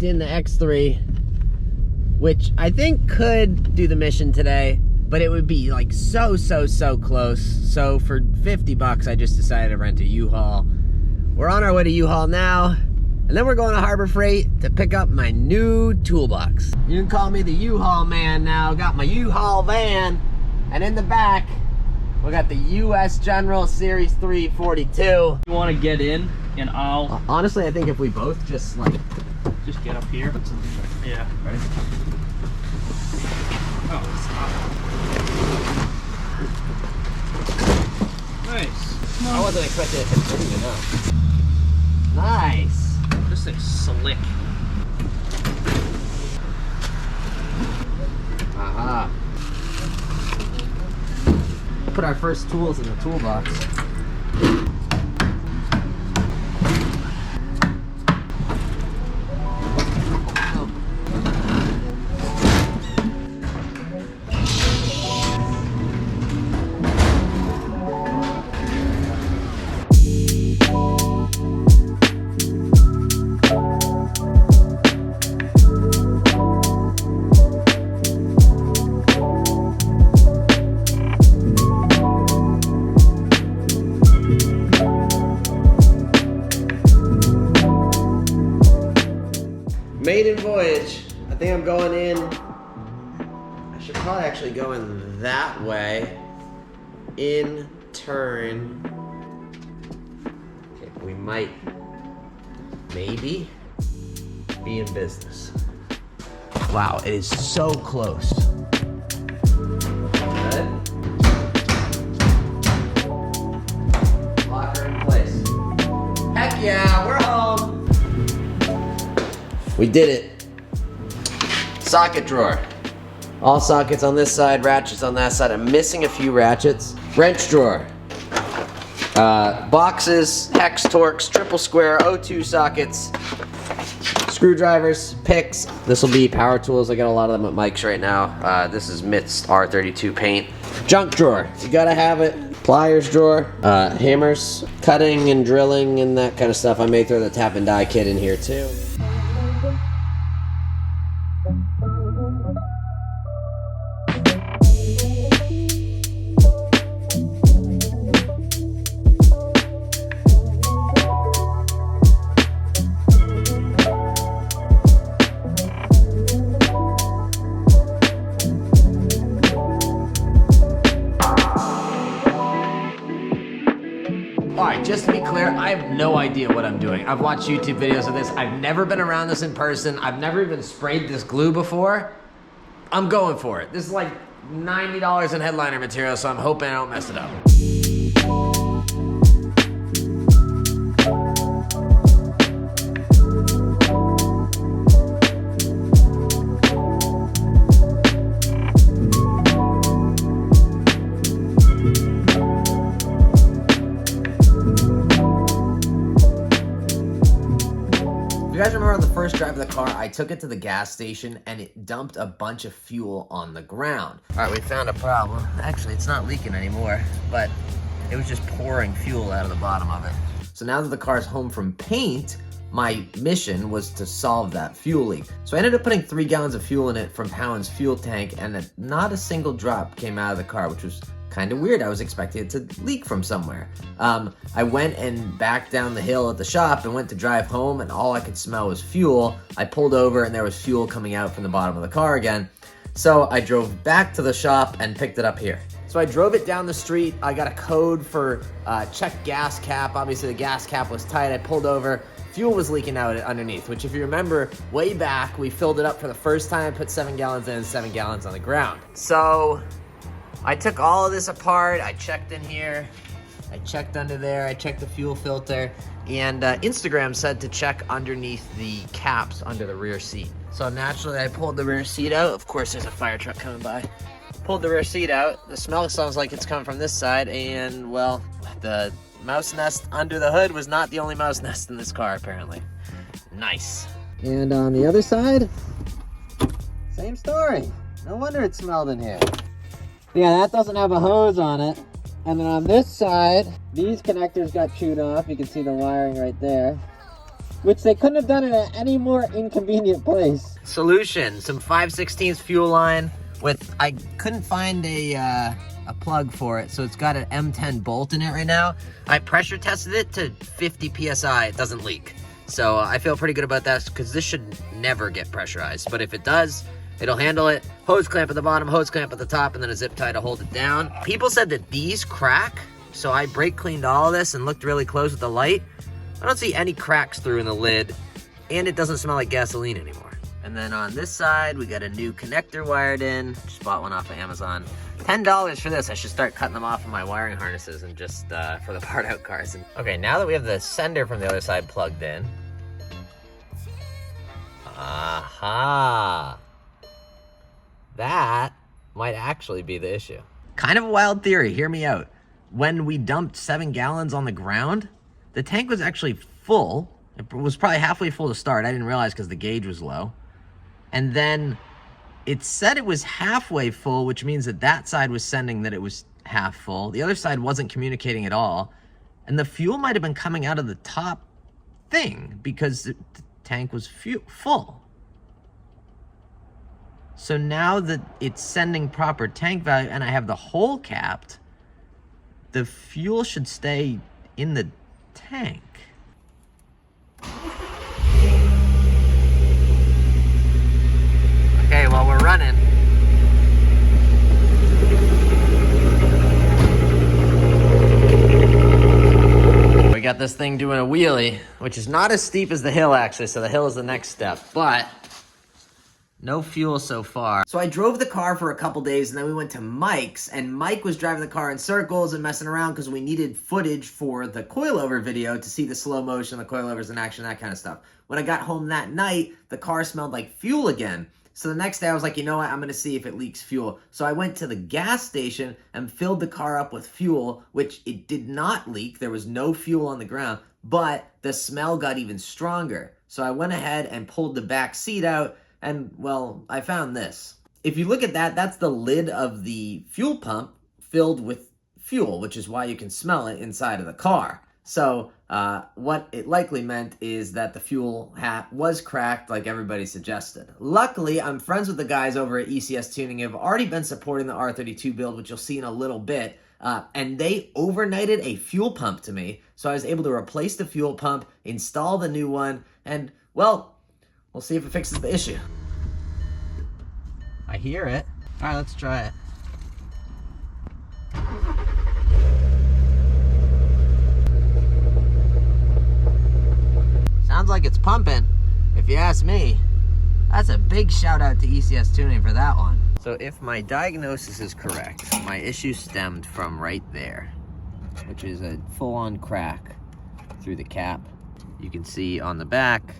packed in the X3, which I think could do the mission today, but it would be like so close. So for 50 bucks, I just decided to rent a U-Haul. We're on our way to U-Haul now, and then we're going to Harbor Freight to pick up my new toolbox. You can call me the U-Haul man now. Got my U-Haul van, and in the back, we got the US General Series 342. You want to get in, and I'll... Honestly, I think if we both just like... Just get up here. Yeah. Ready? Oh, it's hot. Nice. I wasn't expecting it to fit, you know. Nice. This thing's slick. Aha. Put our first tools in the toolbox. Maiden voyage. I think I'm going in. I should probably actually go in that way. In turn. Okay, we might, maybe, be in business. Wow, it is so close. Good. Lock her in place. Heck yeah, we're home. We did it. Socket drawer. All sockets on this side, ratchets on that side. I'm missing a few ratchets. Wrench drawer. Boxes, hex torques, triple square, O2 sockets, screwdrivers, picks. This will be power tools. I got a lot of them at Mike's right now. This is Mitt's R32 paint. Junk drawer. You gotta have it. Pliers drawer. Hammers. Cutting and drilling and that kind of stuff. I may throw the tap and die kit in here too. Alright, just to be clear, I have no idea what I'm doing. I've watched YouTube videos of this. I've never been around this in person. I've never even sprayed this glue before. I'm going for it. This is like $90 in headliner material, so I'm hoping I don't mess it up. You guys remember on the first drive of the car, I took it to the gas station and it dumped a bunch of fuel on the ground. All right, we found a problem. Actually, it's not leaking anymore, but it was just pouring fuel out of the bottom of it. So now that the car's home from paint, my mission was to solve that fuel leak. So I ended up putting 3 gallons of fuel in it from Pound's fuel tank, and not a single drop came out of the car, which was kind of weird. I was expecting it to leak from somewhere. I went and backed down the hill at the shop and went to drive home, and all I could smell was fuel. I pulled over and there was fuel coming out from the bottom of the car again. So I drove back to the shop and picked it up here. So I drove it down the street. I got a code for check gas cap. Obviously the gas cap was tight. I pulled over. Fuel was leaking out underneath, which if you remember, way back, we filled it up for the first time, put 7 gallons in and 7 gallons on the ground. So I took all of this apart. I checked in here. I checked under there. I checked the fuel filter. And Instagram said to check underneath the caps under the rear seat. So naturally, I pulled the rear seat out. Of course, there's a fire truck coming by. Pulled the rear seat out. The smell sounds like it's coming from this side. And, well, the mouse nest under the hood was not the only mouse nest in this car, apparently. Nice. And on the other side, same story. No wonder it smelled in here. Yeah, that doesn't have a hose on it. And then on this side, these connectors got chewed off. You can see the wiring right there. which they couldn't have done it at any more inconvenient place. Solution, some 5/16 fuel line with, I couldn't find a plug for it, so it's got an M10 bolt in it right now. I pressure tested it to 50 PSI, it doesn't leak. So I feel pretty good about that because this should never get pressurized, but if it does, it'll handle it. Hose clamp at the bottom, hose clamp at the top, and then a zip tie to hold it down. People said that these crack, so I brake cleaned all of this and looked really close with the light. I don't see any cracks through in the lid, and it doesn't smell like gasoline anymore. And then on this side, we got a new connector wired in. Just bought one off of Amazon. $10 for this. I should start cutting them off of my wiring harnesses and just for the part out cars. Okay, now that we have the sender from the other side plugged in. Aha. That might actually be the issue. Kind of a wild theory, hear me out. When we dumped 7 gallons on the ground, the tank was actually full. It was probably halfway full to start. I didn't realize because the gauge was low. And then it said it was halfway full, which means that that side was sending that it was half full. The other side wasn't communicating at all. And the fuel might have been coming out of the top thing because the tank was full. So now that it's sending proper tank value and I have the hole capped, the fuel should stay in the tank. Okay, well, we're running. We got this thing doing a wheelie, which is not as steep as the hill, actually, so the hill is the next step, but no fuel so far. So I drove the car for a couple days, and then we went to Mike's, and Mike was driving the car in circles and messing around because we needed footage for the coilover video to see the slow motion, the coilovers in action, that kind of stuff. When I got home that night, the car smelled like fuel again. So the next day I was like, you know what, I'm gonna see if it leaks fuel. So I went to the gas station and filled the car up with fuel, which it did not leak. There was no fuel on the ground, but the smell got even stronger. So I went ahead and pulled the back seat out and, well, I found this. If you look at that, that's the lid of the fuel pump filled with fuel, which is why you can smell it inside of the car. So what it likely meant is that the fuel hat was cracked like everybody suggested. Luckily, I'm friends with the guys over at ECS Tuning who have already been supporting the R32 build, which you'll see in a little bit. And they overnighted a fuel pump to me. So I was able to replace the fuel pump, install the new one, and, well, we'll see if it fixes the issue. I hear it. All right, let's try it. Sounds like it's pumping. If you ask me, that's a big shout out to ECS Tuning for that one. So if my diagnosis is correct, my issue stemmed from right there, which is a full-on crack through the cap. You can see on the back,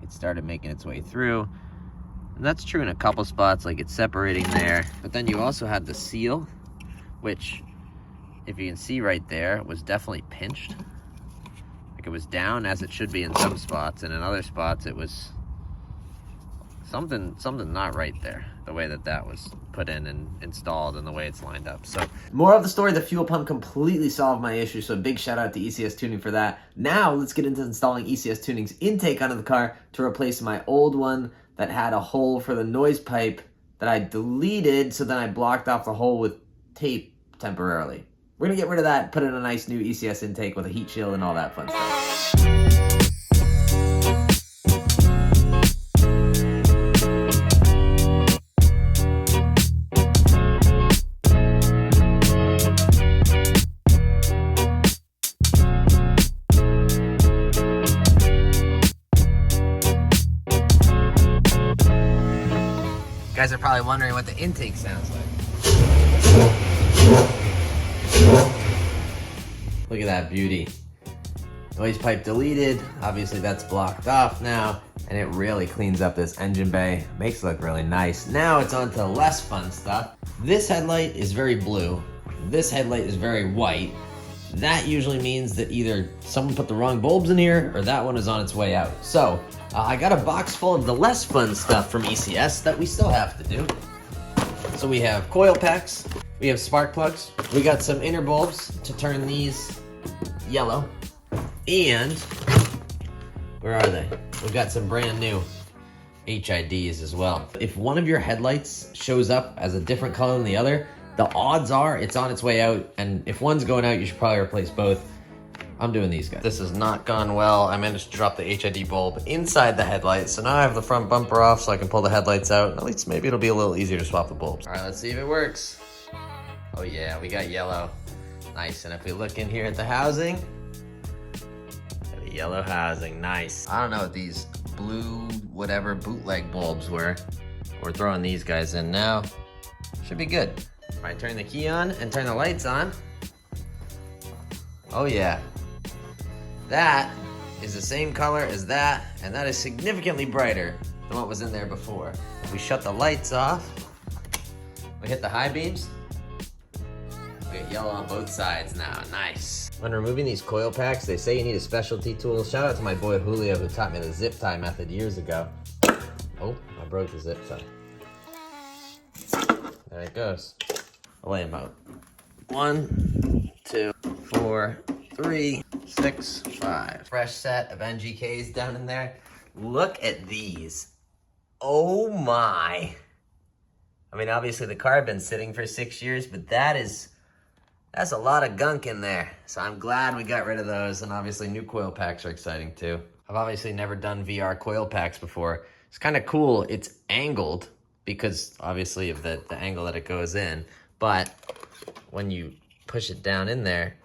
it started making its way through. And that's true in a couple spots, like it's separating there. But then you also had the seal, which, if you can see right there, was definitely pinched. Like it was down as it should be in some spots, and in other spots it was something not right there, the way that was put in and installed and the way it's lined up. So more of the story, the fuel pump completely solved my issue, so big shout out to ECS Tuning for that. Now let's get into installing ECS Tuning's intake onto the car to replace my old one that had a hole for the noise pipe that I deleted, so then I blocked off the hole with tape temporarily. We're gonna get rid of that, put in a nice new ECS intake with a heat shield and all that fun stuff. You guys are probably wondering what the intake sounds like. Look at that beauty. Noise pipe deleted. Obviously that's blocked off now, and it really cleans up this engine bay. Makes it look really nice. Now it's on to less fun stuff. This headlight is very blue. This headlight is very white. That usually means that either someone put the wrong bulbs in here or that one is on its way out. So I got a box full of the less fun stuff from ECS that we still have to do. So we have coil packs, we have spark plugs, we got some inner bulbs to turn these yellow, and Where are they? We've got some brand new HIDs as well. If one of your headlights shows up as a different color than the other, the odds are it's on its way out, and if one's going out, you should probably replace both. I'm doing these guys. This has not gone well. I managed to drop the HID bulb inside the headlight, so now I have the front bumper off so I can pull the headlights out. At least maybe it'll be a little easier to swap the bulbs. All right, let's see if it works. Oh yeah, we got yellow. Nice, and if we look in here at the housing, got a yellow housing, nice. I don't know what these blue whatever bootleg bulbs were. We're throwing these guys in now. Should be good. All right, turn the key on and turn the lights on. Oh yeah. That is the same color as that, and that is significantly brighter than what was in there before. If we shut the lights off, we hit the high beams, we get yellow on both sides now, nice. When removing these coil packs, they say you need a specialty tool. Shout out to my boy Julio who taught me the zip tie method years ago. Oh, I broke the zip tie. There it goes. I'll lay them out. 1, 2, 4, 3, 6, 5. Fresh set of NGKs down in there. Look at these. Oh my. I mean, obviously the car had been sitting for 6 years, but that's a lot of gunk in there. So I'm glad we got rid of those, and obviously new coil packs are exciting too. I've obviously never done VR coil packs before. It's kind of cool. It's angled because obviously of the angle that it goes in, but when you push it down in there,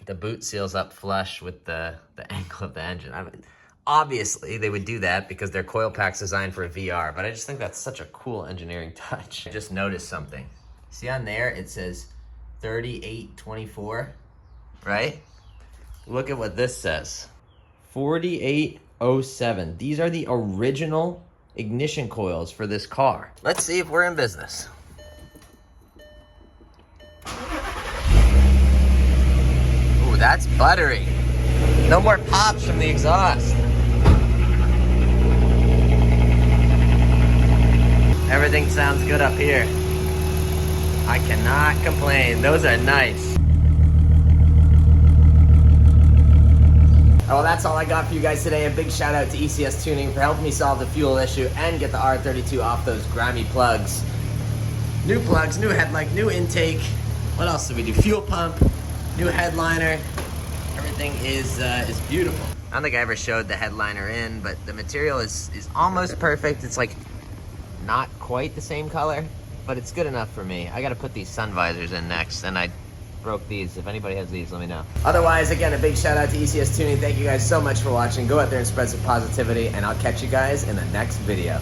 the boot seals up flush with the angle of the engine. I mean, obviously they would do that because their coil pack's designed for a VR, but I just think that's such a cool engineering touch. I just noticed something. See on there, it says 3824, right? Look at what this says. 4807. These are the original ignition coils for this car. Let's see if we're in business. Ooh, that's buttery. No more pops from the exhaust. Everything sounds good up here. I cannot complain. Those are nice. Oh, well, that's all I got for you guys today. A big shout out to ECS Tuning for helping me solve the fuel issue and get the R32 off those grimy plugs. New plugs, new headlight, new intake. What else did we do? Fuel pump, new headliner. Everything is beautiful. I don't think I ever showed the headliner in, but the material is almost perfect. It's like not quite the same color, but it's good enough for me. I gotta put these sun visors in next, and I broke these. If anybody has these, let me know. Otherwise, again, a big shout out to ECS Tuning. Thank you guys so much for watching. Go out there and spread some positivity, and I'll catch you guys in the next video.